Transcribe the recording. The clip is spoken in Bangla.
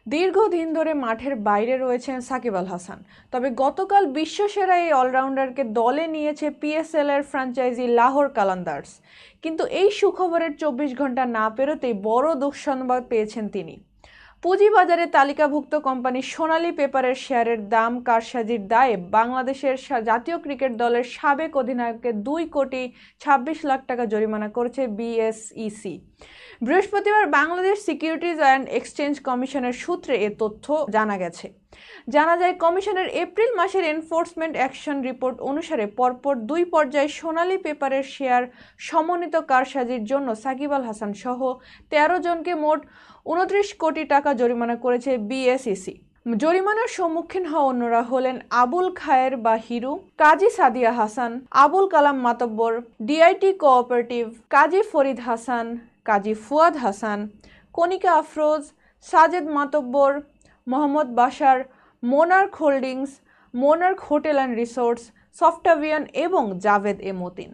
দীর্ঘদিন ধরে মাঠের বাইরে রয়েছেন সাকিব আল হাসান, তবে গতকাল বিশ্বসেরা এই অলরাউন্ডারকে দলে নিয়েছে পিএসএল এর ফ্র্যাঞ্চাইজি লাহোর কালান্দার্স। কিন্তু এই সুখবরের 24 ঘন্টা না পেরোতেই বড় দুঃসংবাদ পেয়েছেন তিনি। পুঁজিবাজারে তালিকাভুক্ত কোম্পানি সোনালী পেপারের শেয়ারের দাম কারসাজির দায়ে বাংলাদেশের জাতীয় ক্রিকেট দলের সাবেক অধিনায়ককে 2,26,00,000 টাকা জরিমানা করেছে বিএসইসি। বৃহস্পতিবার বাংলাদেশ সিকিউরিটিজ অ্যান্ড এক্সচেঞ্জ কমিশনের সূত্রে এ তথ্য জানা গেছে। জানা যায়, কমিশনের এপ্রিল মাসের এনফোর্সমেন্ট অ্যাকশন রিপোর্ট অনুসারে পরপর 2 পর্যায়ে সোনালী পেপারের শেয়ার সমন্বিত কারসাজির জন্য সাকিব আল হাসান সহ 13 জনকে মোট 29 কোটি টাকা জরিমানা করেছে বিএসইসি। জরিমানার সম্মুখীন হওয়া অন্যরা হলেন আবুল খায়ের বা Hiru, Kazi Sadia Hasan, Abul Kalam Matbar, DIT cooperative, Kazi Farid Hasan, Kazi Fuad Hasan, Konika Afroz, Sajed Matbar, Mohammad Bashar, Monarch holdings, Monarch hotel and resorts, Softavian এবং জাভেদ এ মতিন।